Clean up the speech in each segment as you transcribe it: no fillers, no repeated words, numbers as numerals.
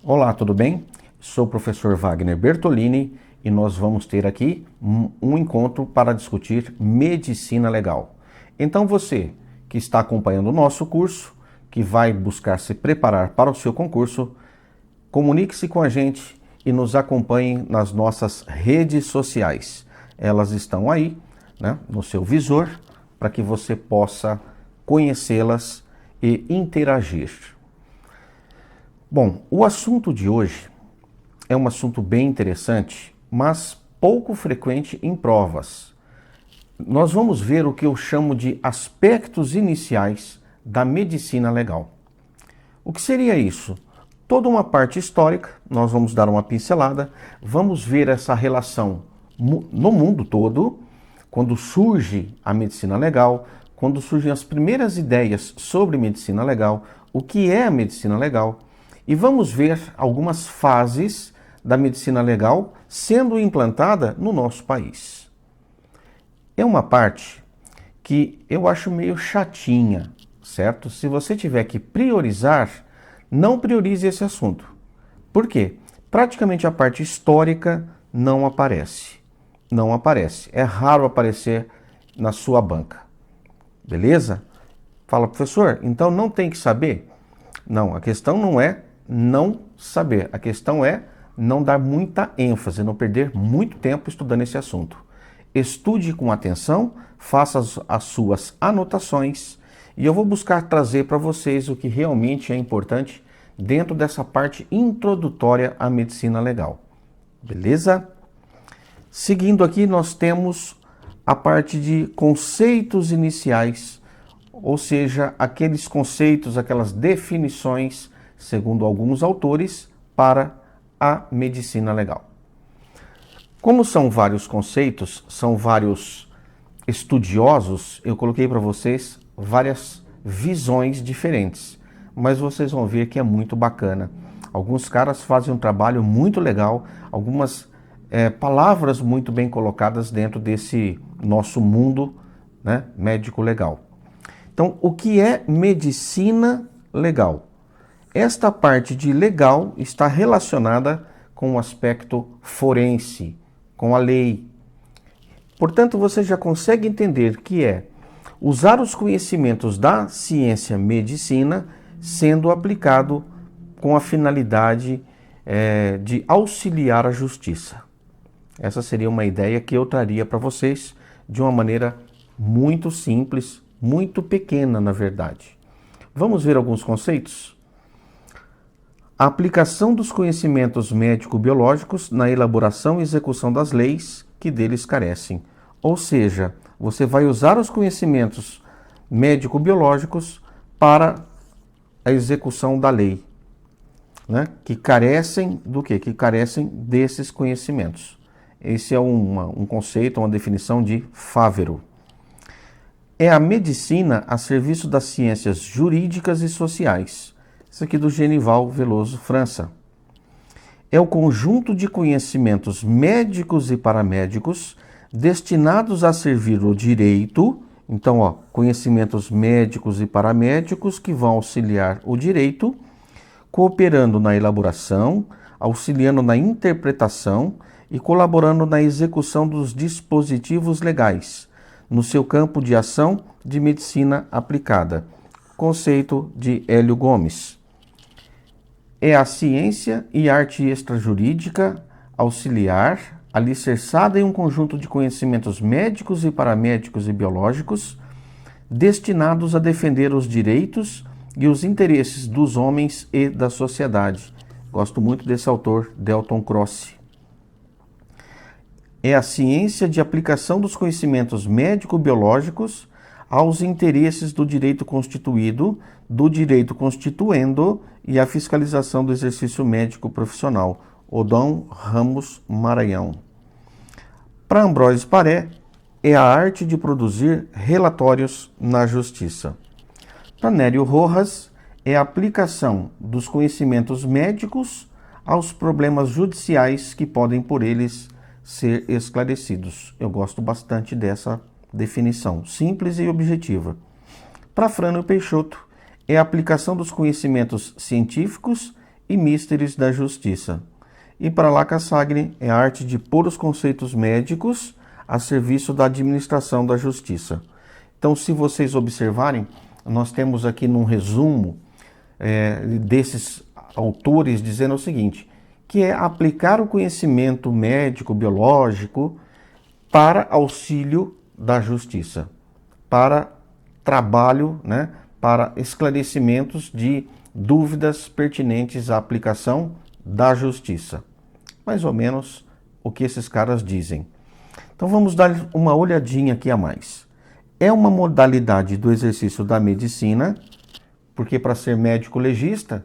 Olá, tudo bem? Sou o professor Wagner Bertolini e nós vamos ter aqui um encontro para discutir medicina legal. Então você que está acompanhando o nosso curso, que vai buscar se preparar para o seu concurso, comunique-se com a gente e nos acompanhe nas nossas redes sociais. Elas estão aí, né, no seu visor, para que você possa conhecê-las e interagir. Bom, o assunto de hoje é um assunto bem interessante, mas pouco frequente em provas. Nós vamos ver o que eu chamo de aspectos iniciais da medicina legal. O que seria isso? Toda uma parte histórica, nós vamos dar uma pincelada, vamos ver essa relação no mundo todo, quando surge a medicina legal, quando surgem as primeiras ideias sobre medicina legal, o que é a medicina legal, e vamos ver algumas fases da medicina legal sendo implantada no nosso país. É uma parte que eu acho meio chatinha, certo? Se você tiver que priorizar, não priorize esse assunto. Por quê? Praticamente a parte histórica não aparece. Não aparece. É raro aparecer na sua banca. Beleza? Fala, professor, então não tem que saber? Não, a questão não é não saber. A questão é não dar muita ênfase, não perder muito tempo estudando esse assunto. Estude com atenção, faça as suas anotações e eu vou buscar trazer para vocês o que realmente é importante dentro dessa parte introdutória à medicina legal. Beleza? Seguindo aqui, nós temos a parte de conceitos iniciais, ou seja, aqueles conceitos, aquelas definições, segundo alguns autores, para a medicina legal. Como são vários conceitos, são vários estudiosos, eu coloquei para vocês várias visões diferentes, mas vocês vão ver que é muito bacana. Alguns caras fazem um trabalho muito legal, algumas palavras muito bem colocadas dentro desse nosso mundo, né, médico legal. Então, o que é medicina legal? Esta parte de legal está relacionada com o aspecto forense, com a lei. Portanto, você já consegue entender que é usar os conhecimentos da ciência medicina sendo aplicado com a finalidade de auxiliar a justiça. Essa seria uma ideia que eu traria para vocês de uma maneira muito simples, muito pequena, na verdade. Vamos ver alguns conceitos? A aplicação dos conhecimentos médico-biológicos na elaboração e execução das leis que deles carecem. Ou seja, você vai usar os conhecimentos médico-biológicos para a execução da lei, né? Que carecem do quê? Que carecem desses conhecimentos. Esse é um conceito, uma definição de Fávero. É a medicina a serviço das ciências jurídicas e sociais. Isso aqui do Genival Veloso França. É o conjunto de conhecimentos médicos e paramédicos destinados a servir o direito. Então, conhecimentos médicos e paramédicos que vão auxiliar o direito, cooperando na elaboração, auxiliando na interpretação e colaborando na execução dos dispositivos legais, no seu campo de ação de medicina aplicada. Conceito de Hélio Gomes. É a ciência e arte extrajurídica auxiliar, alicerçada em um conjunto de conhecimentos médicos e paramédicos e biológicos, destinados a defender os direitos e os interesses dos homens e da sociedade. Gosto muito desse autor, Delton Croce. É a ciência de aplicação dos conhecimentos médico-biológicos aos interesses do direito constituído, do direito constituendo e a fiscalização do exercício médico profissional. Odão Ramos Maranhão. Para Ambrósio Paré, é a arte de produzir relatórios na justiça. Para Nério Rojas, é a aplicação dos conhecimentos médicos aos problemas judiciais que podem por eles ser esclarecidos. Eu gosto bastante dessa definição, simples e objetiva. Para Frânio Peixoto, é a aplicação dos conhecimentos científicos e Místeres da Justiça. E para Laca Sagni é a arte de pôr os conceitos médicos a serviço da administração da justiça. Então, se vocês observarem, nós temos aqui num resumo desses autores dizendo o seguinte, que é aplicar o conhecimento médico, biológico, para auxílio da justiça, para trabalho, né, para esclarecimentos de dúvidas pertinentes à aplicação da justiça. Mais ou menos o que esses caras dizem. Então vamos dar uma olhadinha aqui a mais. É uma modalidade do exercício da medicina, porque para ser médico legista,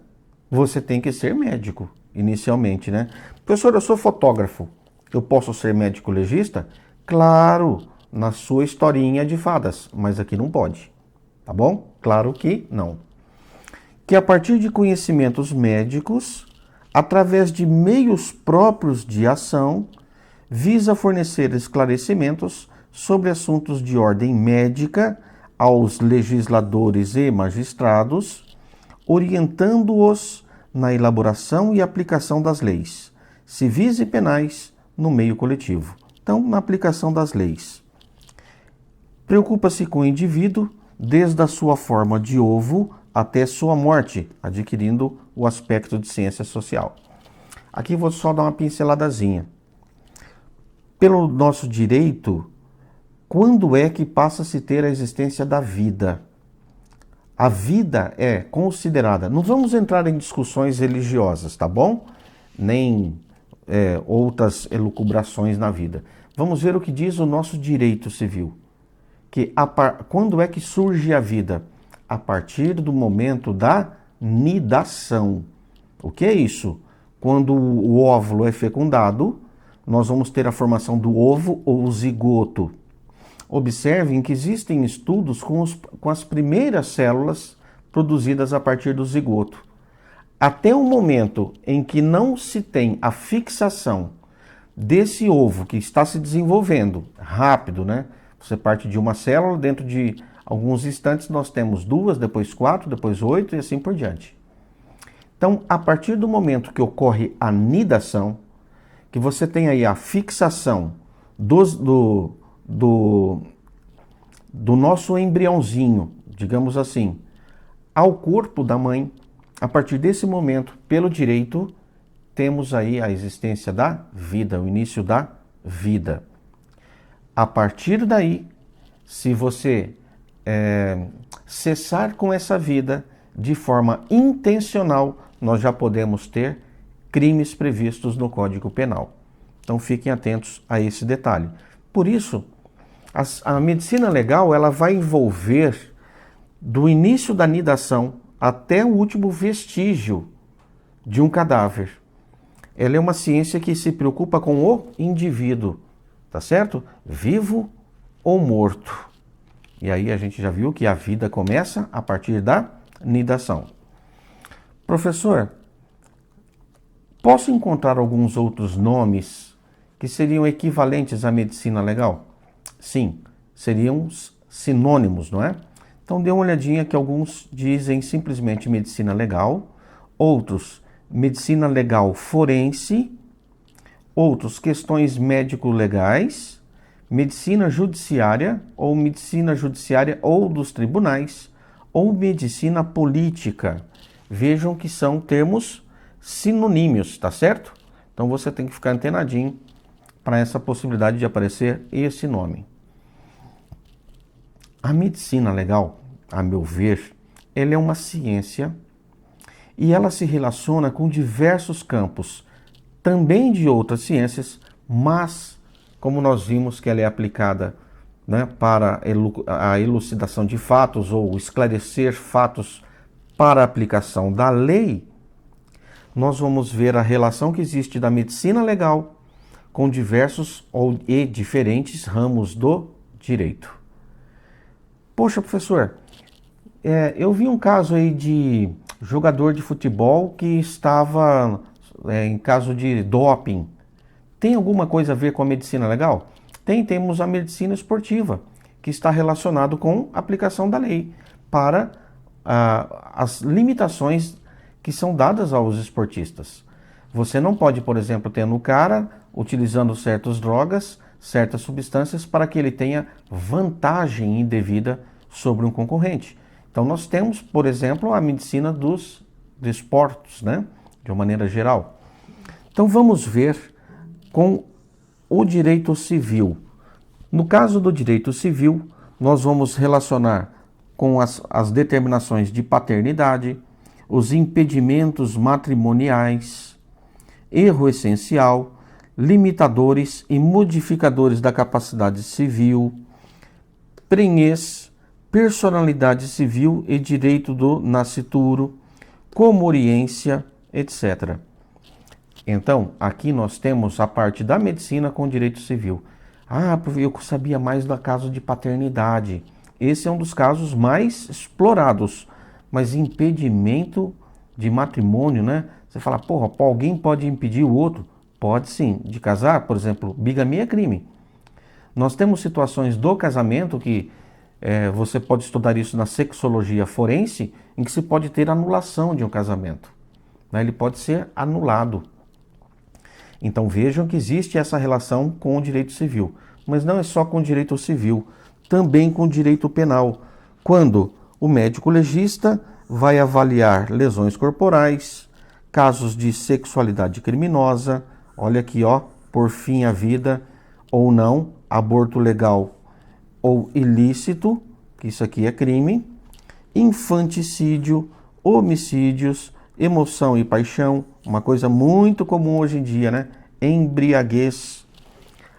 você tem que ser médico, inicialmente, né? Professor, eu sou fotógrafo, eu posso ser médico legista? Claro, na sua historinha de fadas, mas aqui não pode, tá bom? Claro que não. Que a partir de conhecimentos médicos, através de meios próprios de ação, visa fornecer esclarecimentos sobre assuntos de ordem médica aos legisladores e magistrados, orientando-os na elaboração e aplicação das leis, civis e penais, no meio coletivo. Então, na aplicação das leis. Preocupa-se com o indivíduo desde a sua forma de ovo até sua morte, adquirindo o aspecto de ciência social. Aqui vou só dar uma pinceladazinha. Pelo nosso direito, quando é que passa a se ter a existência da vida? A vida é considerada... Não vamos entrar em discussões religiosas, tá bom? Nem outras elucubrações na vida. Vamos ver o que diz o nosso direito civil. Que quando é que surge a vida? A partir do momento da nidação. O que é isso? Quando o óvulo é fecundado, nós vamos ter a formação do ovo ou zigoto. Observem que existem estudos com as primeiras células produzidas a partir do zigoto. Até o momento em que não se tem a fixação desse ovo que está se desenvolvendo rápido, né? Você parte de uma célula, dentro de alguns instantes nós temos 2, depois 4, depois 8 e assim por diante. Então, a partir do momento que ocorre a nidação, que você tem aí a fixação do nosso embriãozinho, digamos assim, ao corpo da mãe, a partir desse momento, pelo direito, temos aí a existência da vida, o início da vida. A partir daí, se você cessar com essa vida de forma intencional, nós já podemos ter crimes previstos no Código Penal. Então fiquem atentos a esse detalhe. Por isso, a medicina legal ela vai envolver do início da nidação até o último vestígio de um cadáver. Ela é uma ciência que se preocupa com o indivíduo, tá certo? Vivo ou morto. E aí a gente já viu que a vida começa a partir da nidação. Professor, posso encontrar alguns outros nomes que seriam equivalentes à medicina legal? Sim, seriam sinônimos, não é? Então dê uma olhadinha que alguns dizem simplesmente medicina legal, outros medicina legal forense, outros questões médico-legais, medicina judiciária ou dos tribunais, ou medicina política. Vejam que são termos sinonímios, tá certo? Então você tem que ficar antenadinho para essa possibilidade de aparecer esse nome. A medicina legal, a meu ver, ela é uma ciência e ela se relaciona com diversos campos, também de outras ciências, mas como nós vimos que ela é aplicada, né, para a elucidação de fatos ou esclarecer fatos para a aplicação da lei, nós vamos ver a relação que existe da medicina legal com diversos e diferentes ramos do direito. Poxa, professor, eu vi um caso aí de jogador de futebol que estava em caso de doping. Tem alguma coisa a ver com a medicina legal? Temos a medicina esportiva, que está relacionado com a aplicação da lei para as limitações que são dadas aos esportistas. Você não pode, por exemplo, ter no cara utilizando certas drogas, certas substâncias para que ele tenha vantagem indevida sobre um concorrente. Então nós temos, por exemplo, a medicina dos desportos, né? De uma maneira geral. Então vamos ver com o direito civil. No caso do direito civil, nós vamos relacionar com as determinações de paternidade, os impedimentos matrimoniais, erro essencial, limitadores e modificadores da capacidade civil, prenhez, personalidade civil e direito do nascituro, comoriência, etc. Então, aqui nós temos a parte da medicina com direito civil. Ah, eu sabia mais do caso de paternidade. Esse é um dos casos mais explorados. Mas impedimento de matrimônio, né? Você fala, porra, alguém pode impedir o outro? Pode sim. De casar, por exemplo, bigamia é crime. Nós temos situações do casamento que você pode estudar isso na sexologia forense, em que se pode ter anulação de um casamento. Né? Ele pode ser anulado. Então vejam que existe essa relação com o direito civil. Mas não é só com o direito civil, também com o direito penal. Quando o médico legista vai avaliar lesões corporais, casos de sexualidade criminosa, olha aqui, ó, por fim à vida ou não, aborto legal ou ilícito, que isso aqui é crime, infanticídio, homicídios, emoção e paixão, uma coisa muito comum hoje em dia, né? Embriaguez.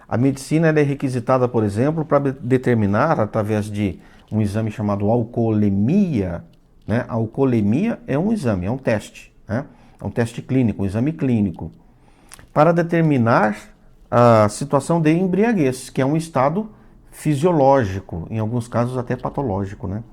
A medicina é requisitada, por exemplo, para determinar, através de um exame chamado alcoolemia, né? A alcoolemia é um exame, é um teste, né? É um teste clínico, um exame clínico, para determinar a situação de embriaguez, que é um estado fisiológico, em alguns casos até patológico, né?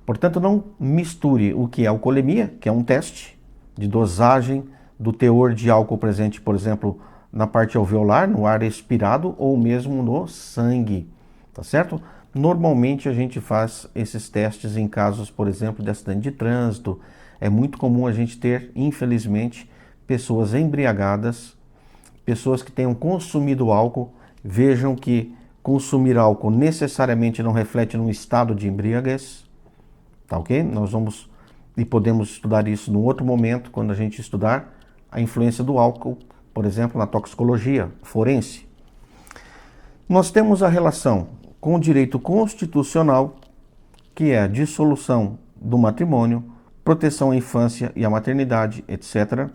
Portanto, não misture o que é alcoolemia, que é um teste de dosagem do teor de álcool presente, por exemplo, na parte alveolar, no ar expirado ou mesmo no sangue, tá certo? Normalmente a gente faz esses testes em casos, por exemplo, de acidente de trânsito. É muito comum a gente ter, infelizmente, pessoas embriagadas, pessoas que tenham consumido álcool. Vejam que consumir álcool necessariamente não reflete num estado de embriaguez, tá ok? Nós vamos e podemos estudar isso num outro momento, quando a gente estudar a influência do álcool, por exemplo, na toxicologia forense. Nós temos a relação com o direito constitucional, que é a dissolução do matrimônio, proteção à infância e à maternidade, etc.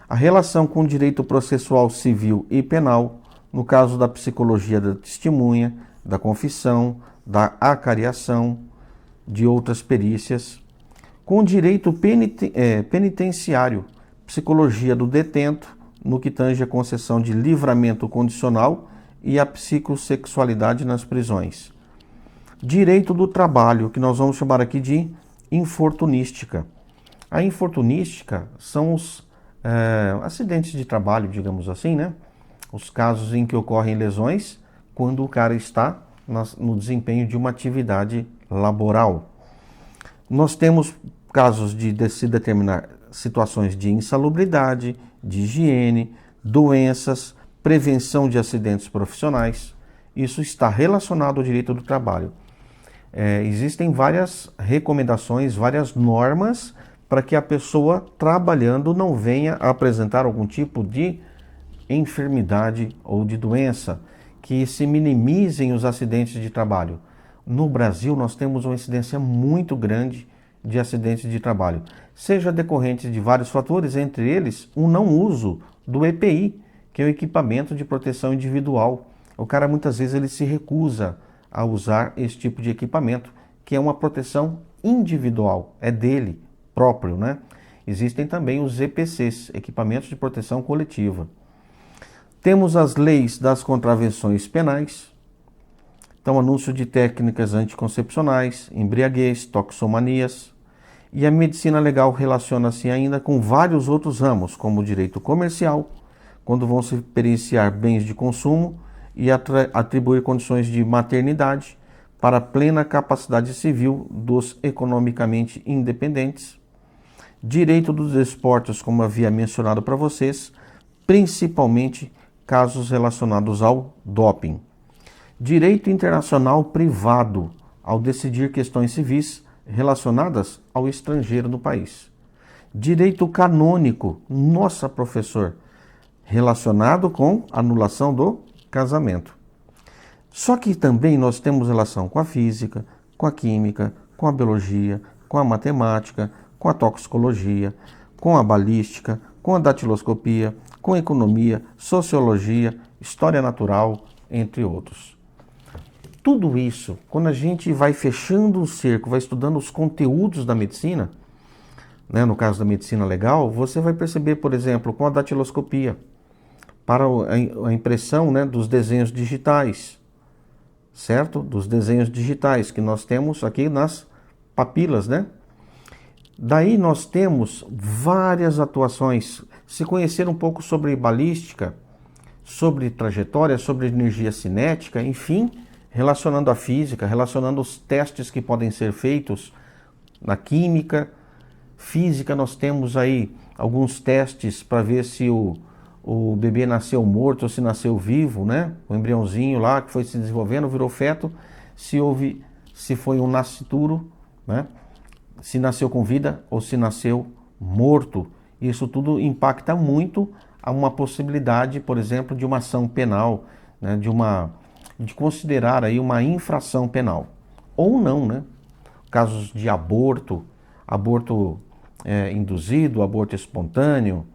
A relação com o direito processual civil e penal, no caso da psicologia da testemunha, da confissão, da acariação, de outras perícias. Com o direito penitenciário, psicologia do detento, no que tange a concessão de livramento condicional e a psicossexualidade nas prisões. Direito do trabalho, que nós vamos chamar aqui de infortunística. A infortunística são os acidentes de trabalho, digamos assim, né? Os casos em que ocorrem lesões quando o cara está no desempenho de uma atividade laboral. Nós temos casos de se determinar situações de insalubridade, de higiene, doenças, prevenção de acidentes profissionais. Isso está relacionado ao direito do trabalho. Existem várias recomendações, várias normas para que a pessoa trabalhando não venha a apresentar algum tipo de enfermidade ou de doença, que se minimizem os acidentes de trabalho. No Brasil, nós temos uma incidência muito grande de acidentes de trabalho, seja decorrentes de vários fatores, entre eles o não uso do EPI, que é o equipamento de proteção individual. O cara muitas vezes ele se recusa a usar esse tipo de equipamento, que é uma proteção individual, é dele próprio, né? Existem também os EPCs, equipamentos de proteção coletiva. Temos as leis das contravenções penais, então anúncio de técnicas anticoncepcionais, embriaguez, toxomanias, e a medicina legal relaciona-se ainda com vários outros ramos, como o direito comercial, quando vão se experienciar bens de consumo e atribuir condições de maternidade para plena capacidade civil dos economicamente independentes. Direito dos esportes, como havia mencionado para vocês, principalmente casos relacionados ao doping. Direito internacional privado, ao decidir questões civis relacionadas ao estrangeiro no país. Direito canônico, nossa professor, relacionado com anulação do casamento. Só que também nós temos relação com a física, com a química, com a biologia, com a matemática, com a toxicologia, com a balística, com a datiloscopia, com a economia, sociologia, história natural, entre outros. Tudo isso, quando a gente vai fechando o cerco, vai estudando os conteúdos da medicina, né, no caso da medicina legal, você vai perceber, por exemplo, com a datiloscopia, para a impressão, né, dos desenhos digitais, certo? Dos desenhos digitais que nós temos aqui nas papilas, né? Daí nós temos várias atuações. Se conhecer um pouco sobre balística, sobre trajetória, sobre energia cinética, enfim, relacionando a física, relacionando os testes que podem ser feitos na química, física, nós temos aí alguns testes para ver se o bebê nasceu morto ou se nasceu vivo, né? O embriãozinho lá que foi se desenvolvendo, virou feto, se foi um nascituro, né? Se nasceu com vida ou se nasceu morto. Isso tudo impacta muito a uma possibilidade, por exemplo, de uma ação penal, né? De considerar aí uma infração penal. Ou não, né? Casos de aborto induzido, aborto espontâneo,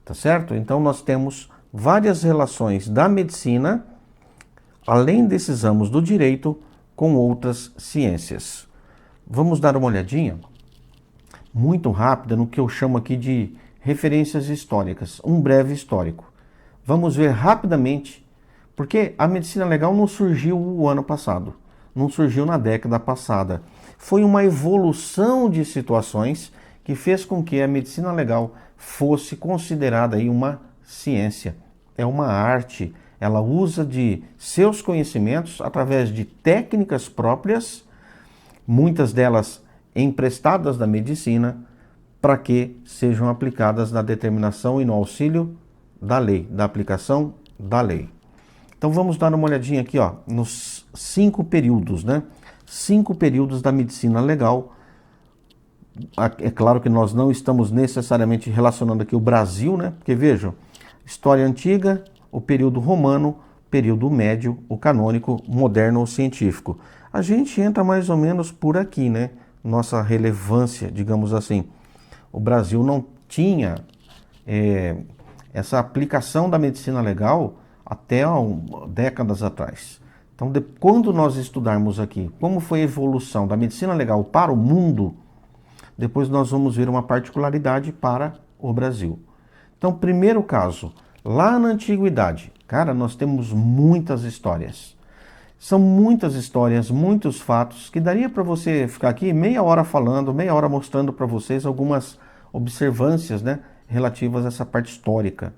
tá certo? Então nós temos várias relações da medicina, além desses ramos do direito, com outras ciências. Vamos dar uma olhadinha muito rápida no que eu chamo aqui de referências históricas, um breve histórico. Vamos ver rapidamente, porque a medicina legal não surgiu o ano passado, não surgiu na década passada. Foi uma evolução de situações que fez com que a medicina legal fosse considerada aí uma ciência. É uma arte, ela usa de seus conhecimentos através de técnicas próprias, muitas delas emprestadas da medicina, para que sejam aplicadas na determinação e no auxílio da lei, da aplicação da lei. Então vamos dar uma olhadinha aqui, ó, nos 5 períodos, né? 5 períodos da medicina legal. É claro que nós não estamos necessariamente relacionando aqui o Brasil, né? Porque vejam, história antiga, o período romano, período médio, o canônico, moderno ou científico. A gente entra mais ou menos por aqui, né? Nossa relevância, digamos assim. O Brasil não tinha essa aplicação da medicina legal até décadas atrás. Então, quando nós estudarmos aqui como foi a evolução da medicina legal para o mundo, depois nós vamos ver uma particularidade para o Brasil. Então, primeiro caso, lá na antiguidade, cara, nós temos muitas histórias. São muitas histórias, muitos fatos, que daria para você ficar aqui meia hora falando, meia hora mostrando para vocês algumas observâncias, né, relativas a essa parte histórica.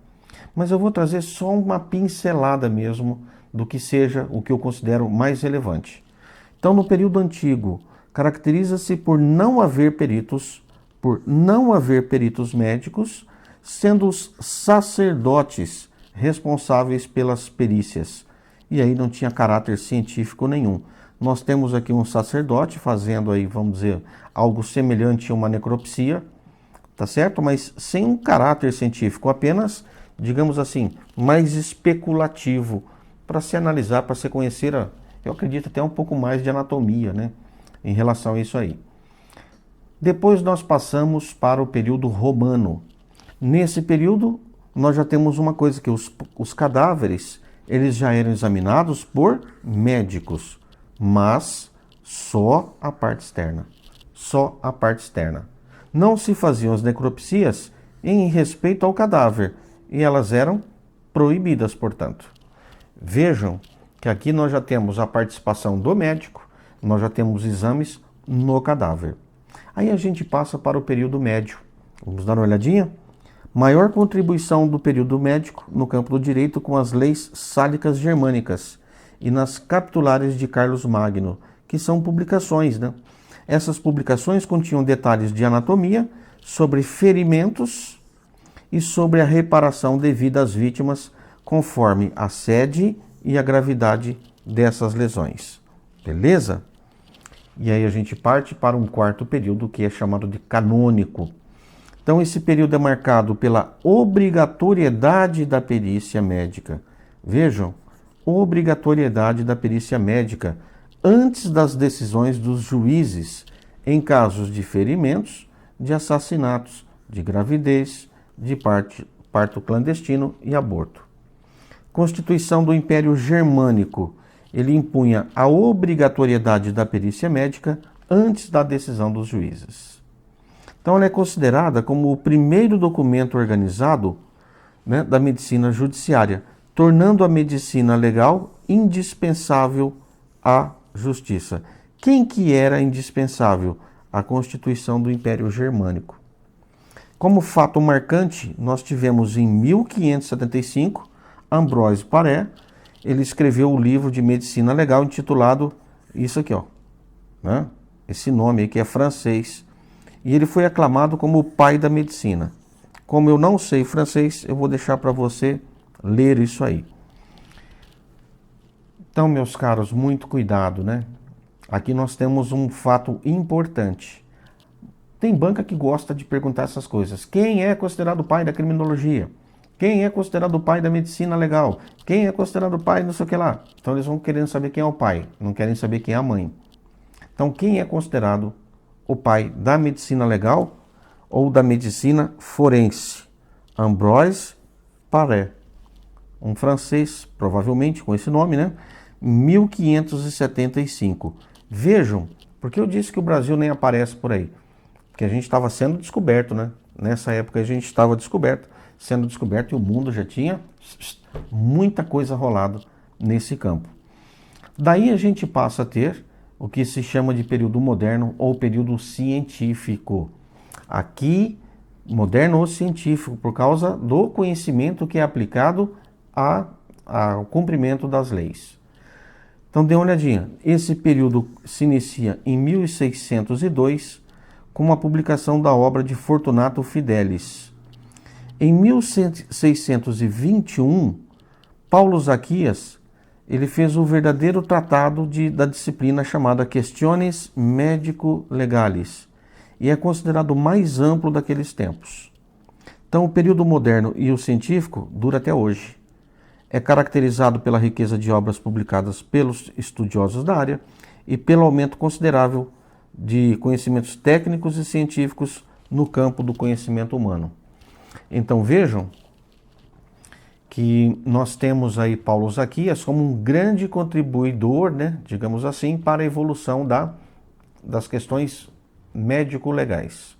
Mas eu vou trazer só uma pincelada mesmo do que seja o que eu considero mais relevante. Então, no período antigo, caracteriza-se por não haver peritos médicos, sendo os sacerdotes responsáveis pelas perícias. E aí não tinha caráter científico nenhum. Nós temos aqui um sacerdote fazendo aí, vamos dizer, algo semelhante a uma necropsia, tá certo? Mas sem um caráter científico, apenas, digamos assim, mais especulativo, para se analisar, para se conhecer, eu acredito até um pouco mais de anatomia, né, em relação a isso aí. Depois nós passamos para o período romano. Nesse período, nós já temos uma coisa, que os cadáveres, eles já eram examinados por médicos, mas só a parte externa. Só a parte externa. Não se faziam as necropsias em respeito ao cadáver, e elas eram proibidas, portanto. Vejam que aqui nós já temos a participação do médico, nós já temos exames no cadáver. Aí a gente passa para o período médio. Vamos dar uma olhadinha? Maior contribuição do período médico no campo do direito com as leis sálicas germânicas e nas capitulares de Carlos Magno, que são publicações, né? Essas publicações continham detalhes de anatomia, sobre ferimentos e sobre a reparação devida às vítimas, conforme a sede e a gravidade dessas lesões. Beleza? E aí a gente parte para um quarto período, que é chamado de canônico. Então esse período é marcado pela obrigatoriedade da perícia médica. Vejam, obrigatoriedade da perícia médica antes das decisões dos juízes em casos de ferimentos, de assassinatos, de gravidez, de parto clandestino e aborto. Constituição do Império Germânico. Ele impunha a obrigatoriedade da perícia médica antes da decisão dos juízes. Então ela é considerada como o primeiro documento organizado, né, da medicina judiciária, tornando a medicina legal indispensável à justiça. Quem que era indispensável? A Constituição do Império Germânico. Como fato marcante, nós tivemos em 1575, Ambroise Paré, ele escreveu o livro de medicina legal intitulado isso aqui, ó, né? Esse nome aqui é francês, e ele foi aclamado como o pai da medicina. Como eu não sei francês, eu vou deixar para você ler isso aí. Então, meus caros, muito cuidado, né? Aqui nós temos um fato importante. Tem banca que gosta de perguntar essas coisas. Quem é considerado o pai da criminologia? Quem é considerado o pai da medicina legal? Quem é considerado o pai não sei o que lá? Então eles vão querendo saber quem é o pai, não querem saber quem é a mãe. Então quem é considerado o pai da medicina legal ou da medicina forense? Ambroise Paré, um francês, provavelmente com esse nome, né? 1575. Vejam, porque eu disse que o Brasil nem aparece por aí. Porque a gente estava sendo descoberto, né? Nessa época a gente estava sendo descoberto e o mundo já tinha muita coisa rolado nesse campo. Daí a gente passa a ter o que se chama de período moderno ou período científico. Aqui, moderno ou científico, por causa do conhecimento que é aplicado ao cumprimento das leis. Então dê uma olhadinha. Esse período se inicia em 1602 com a publicação da obra de Fortunato Fidelis. Em 1621, Paulo Zaquias ele fez o verdadeiro tratado da disciplina chamada Questiones Médico-Legales e é considerado o mais amplo daqueles tempos. Então, o período moderno e o científico dura até hoje. É caracterizado pela riqueza de obras publicadas pelos estudiosos da área e pelo aumento considerável de conhecimentos técnicos e científicos no campo do conhecimento humano. Então vejam que nós temos aí Paulo Zaquias como um grande contribuidor, né, digamos assim, para a evolução das questões médico-legais,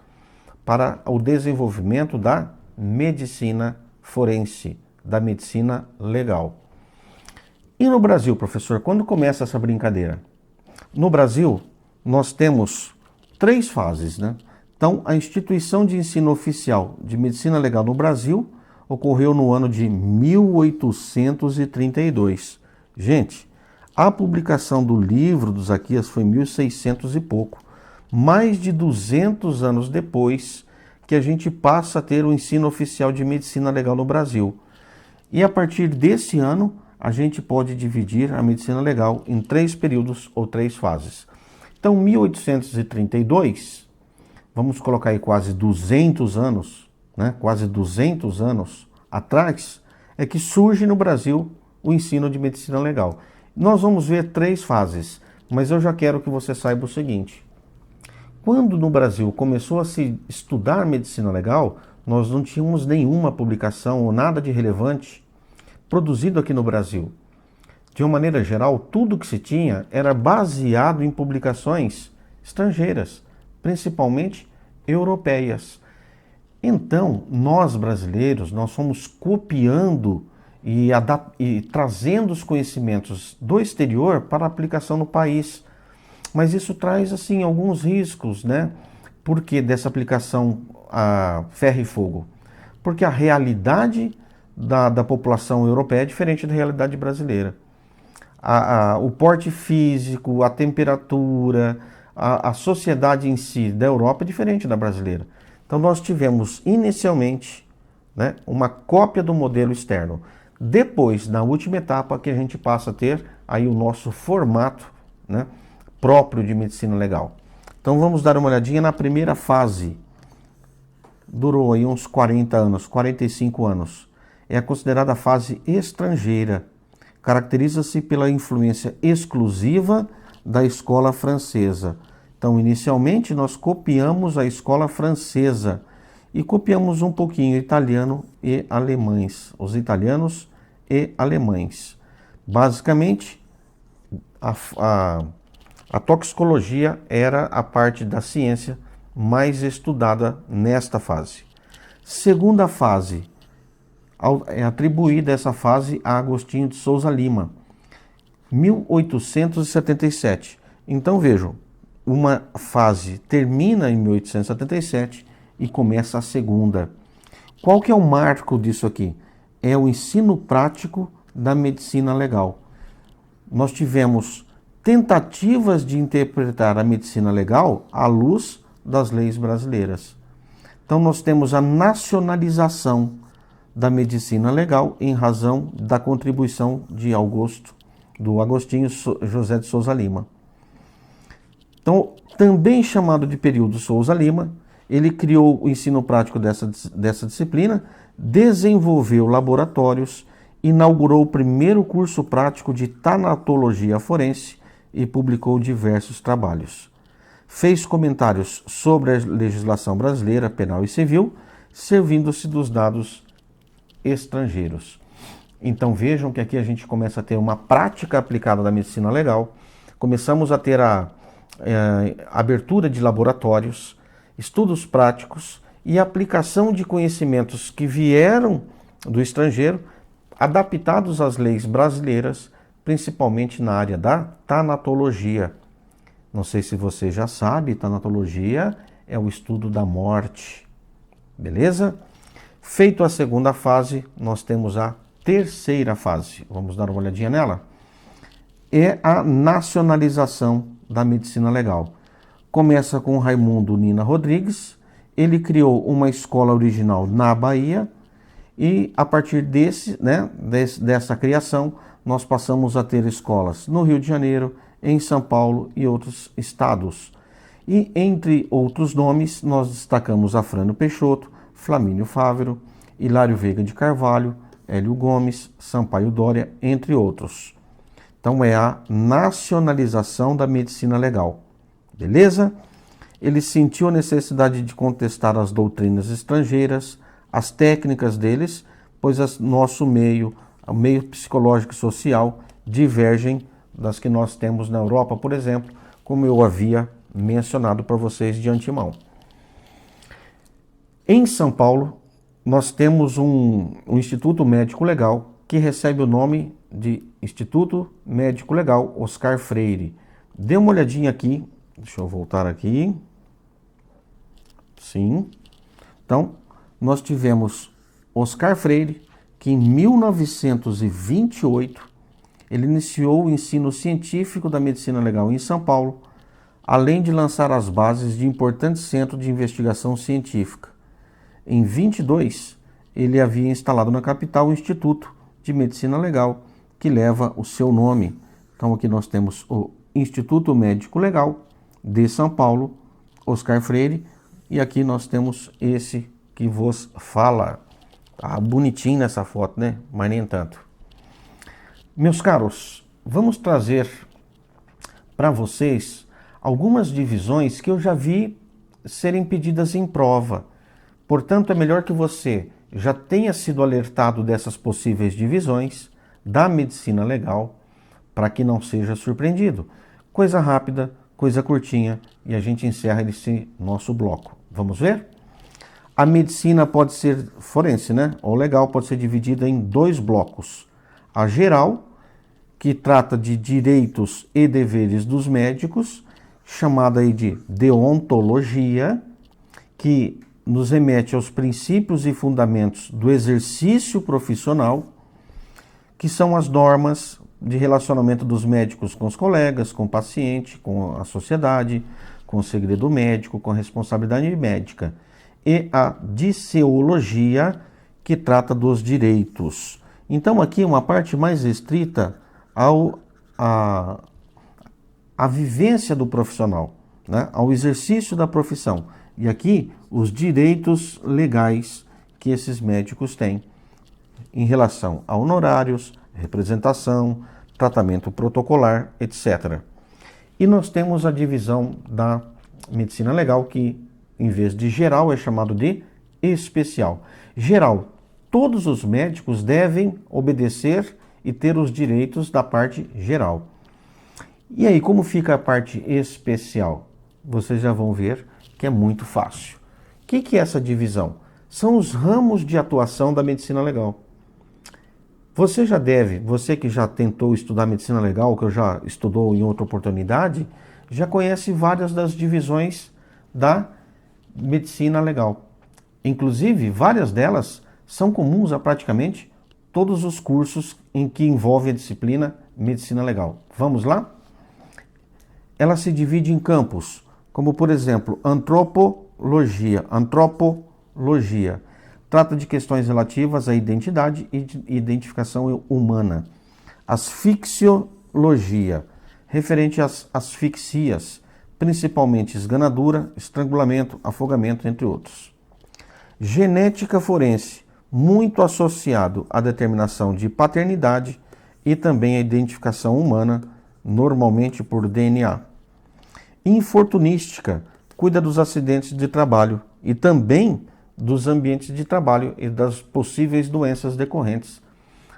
para o desenvolvimento da medicina forense, da medicina legal. E no Brasil, professor, quando começa essa brincadeira? No Brasil, nós temos 3 fases, né? Então, a instituição de ensino oficial de medicina legal no Brasil ocorreu no ano de 1832. Gente, a publicação do livro do Zaquias foi em 1600 e pouco. Mais de 200 anos depois que a gente passa a ter o ensino oficial de medicina legal no Brasil. E a partir desse ano, a gente pode dividir a medicina legal em 3 períodos ou 3 fases. Então, 1832, vamos colocar aí quase 200 anos, né? Quase 200 anos atrás, é que surge no Brasil o ensino de medicina legal. Nós vamos ver 3 fases, mas eu já quero que você saiba o seguinte. Quando no Brasil começou a se estudar medicina legal, nós não tínhamos nenhuma publicação ou nada de relevante produzido aqui no Brasil. De uma maneira geral, tudo que se tinha era baseado em publicações estrangeiras, principalmente europeias. Então, nós brasileiros, nós fomos copiando e trazendo os conhecimentos do exterior para aplicação no país. Mas isso traz, assim, alguns riscos, né? Por que dessa aplicação a ferro e fogo? Porque a realidade da população europeia é diferente da realidade brasileira. O porte físico, a temperatura, a sociedade em si da Europa é diferente da brasileira. Então nós tivemos inicialmente, né, uma cópia do modelo externo. Depois, na última etapa, que a gente passa a ter aí o nosso formato, né, próprio de medicina legal. Então vamos dar uma olhadinha na primeira fase. Durou aí uns 40 anos, 45 anos. É considerada a fase estrangeira. Caracteriza-se pela influência exclusiva da escola francesa. Então, inicialmente, nós copiamos a escola francesa e copiamos um pouquinho italiano e alemães, os italianos e alemães. Basicamente, a toxicologia era a parte da ciência mais estudada nesta fase. Segunda fase, é atribuída essa fase a Agostinho de Souza Lima, 1877. Então vejam, uma fase termina em 1877 e começa a segunda. Qual que é o marco disso aqui? É o ensino prático da medicina legal. Nós tivemos tentativas de interpretar a medicina legal à luz das leis brasileiras. Então nós temos a nacionalização da medicina legal em razão da contribuição do Agostinho José de Souza Lima. Então, também chamado de período Souza Lima, ele criou o ensino prático dessa disciplina, desenvolveu laboratórios, inaugurou o primeiro curso prático de tanatologia forense e publicou diversos trabalhos. Fez comentários sobre a legislação brasileira, penal e civil, servindo-se dos dados estrangeiros. Então vejam que aqui a gente começa a ter uma prática aplicada da medicina legal, começamos a ter a abertura de laboratórios, estudos práticos e aplicação de conhecimentos que vieram do estrangeiro, adaptados às leis brasileiras, principalmente na área da tanatologia. Não sei se você já sabe, tanatologia é o estudo da morte. Beleza? Feito a segunda fase, nós temos a terceira fase. Vamos dar uma olhadinha nela? É a nacionalização da medicina legal. Começa com Raimundo Nina Rodrigues. Ele criou uma escola original na Bahia e a partir dessa criação nós passamos a ter escolas no Rio de Janeiro, em São Paulo e outros estados. E entre outros nomes nós destacamos Afrânio Peixoto, Flamínio Fávero, Hilário Veiga de Carvalho, Hélio Gomes, Sampaio Dória, entre outros. Então é a nacionalização da medicina legal. Beleza? Ele sentiu a necessidade de contestar as doutrinas estrangeiras, as técnicas deles, pois nosso meio, o meio psicológico e social, divergem das que nós temos na Europa, por exemplo, como eu havia mencionado para vocês de antemão. Em São Paulo, nós temos um Instituto Médico Legal que recebe o nome de Instituto Médico Legal Oscar Freire. Dê uma olhadinha aqui, deixa eu voltar aqui. Sim. Então, nós tivemos Oscar Freire, que em 1928 ele iniciou o ensino científico da medicina legal em São Paulo, além de lançar as bases de importante centro de investigação científica. Em 22, ele havia instalado na capital o Instituto de Medicina Legal, que leva o seu nome. Então aqui nós temos o Instituto Médico Legal de São Paulo, Oscar Freire, e aqui nós temos esse que vos fala. Tá bonitinho nessa foto, né? Mas nem tanto. Meus caros, vamos trazer para vocês algumas divisões que eu já vi serem pedidas em prova. Portanto, é melhor que você já tenha sido alertado dessas possíveis divisões da medicina legal, para que não seja surpreendido. Coisa rápida, coisa curtinha, e a gente encerra esse nosso bloco. Vamos ver? A medicina pode ser forense, né? Ou legal, pode ser dividida em dois blocos. A geral, que trata de direitos e deveres dos médicos, chamada aí de deontologia, que nos remete aos princípios e fundamentos do exercício profissional, que são as normas de relacionamento dos médicos com os colegas, com o paciente, com a sociedade, com o segredo médico, com a responsabilidade médica. e a disseologia, que trata dos direitos. Então aqui uma parte mais restrita à vivência do profissional, né? Ao exercício da profissão. E aqui os direitos legais que esses médicos têm em relação a honorários, representação, tratamento protocolar, etc. E nós temos a divisão da medicina legal, que em vez de geral é chamado de especial. Geral, todos os médicos devem obedecer e ter os direitos da parte geral. E aí, como fica a parte especial? Vocês já vão ver que é muito fácil. O que é essa divisão? São os ramos de atuação da medicina legal. Você que já tentou estudar medicina legal, que já estudou em outra oportunidade, já conhece várias das divisões da medicina legal. Inclusive, várias delas são comuns a praticamente todos os cursos em que envolve a disciplina medicina legal. Vamos lá? Ela se divide em campos, como por exemplo, antropologia. Antropologia trata de questões relativas à identidade e identificação humana. Asfixiologia, referente às asfixias, principalmente esganadura, estrangulamento, afogamento, entre outros. Genética forense, muito associado à determinação de paternidade e também à identificação humana, normalmente por DNA. Infortunística, cuida dos acidentes de trabalho e também dos ambientes de trabalho e das possíveis doenças decorrentes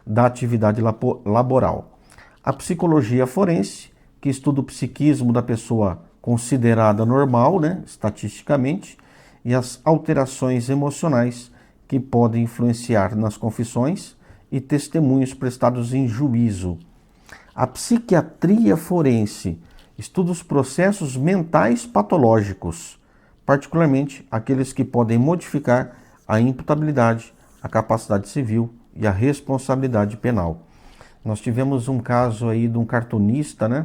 da atividade laboral. A psicologia forense, que estuda o psiquismo da pessoa considerada normal, né, estatisticamente, e as alterações emocionais que podem influenciar nas confissões e testemunhos prestados em juízo. A psiquiatria forense estuda os processos mentais patológicos, particularmente aqueles que podem modificar a imputabilidade, a capacidade civil e a responsabilidade penal. Nós tivemos um caso aí de um cartunista, né,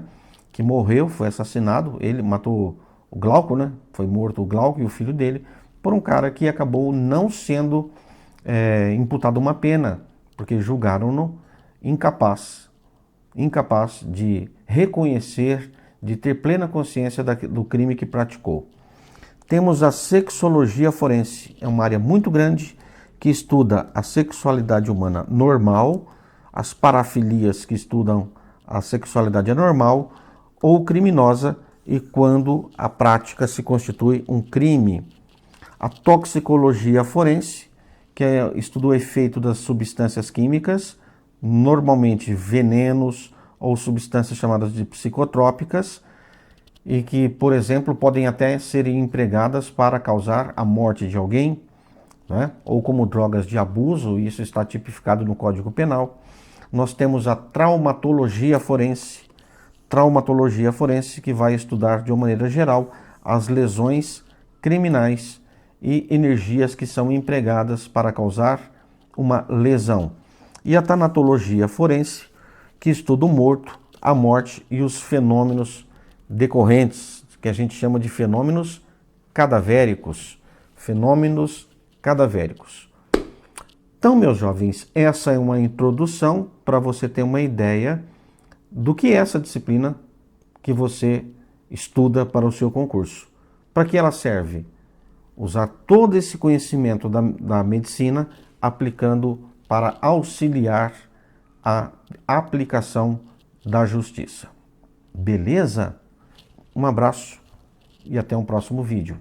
que morreu, foi assassinado, ele matou o Glauco, né, foi morto o Glauco e o filho dele, por um cara que acabou não sendo imputado uma pena, porque julgaram-no incapaz de reconhecer, de ter plena consciência do crime que praticou. Temos a sexologia forense, é uma área muito grande que estuda a sexualidade humana normal, as parafilias que estudam a sexualidade anormal ou criminosa e quando a prática se constitui um crime. A toxicologia forense, que estuda o efeito das substâncias químicas, normalmente venenos ou substâncias chamadas de psicotrópicas, e que, por exemplo, podem até ser empregadas para causar a morte de alguém, né? Ou como drogas de abuso, isso está tipificado no Código Penal. Nós temos a traumatologia forense, que vai estudar de uma maneira geral as lesões criminais e energias que são empregadas para causar uma lesão. E a tanatologia forense, que estuda o morto, a morte e os fenômenos decorrentes, que a gente chama de fenômenos cadavéricos. Então, meus jovens, essa é uma introdução para você ter uma ideia do que é essa disciplina que você estuda para o seu concurso. Para que ela serve? Usar todo esse conhecimento da medicina aplicando para auxiliar a aplicação da justiça. Beleza? Um abraço e até um próximo vídeo.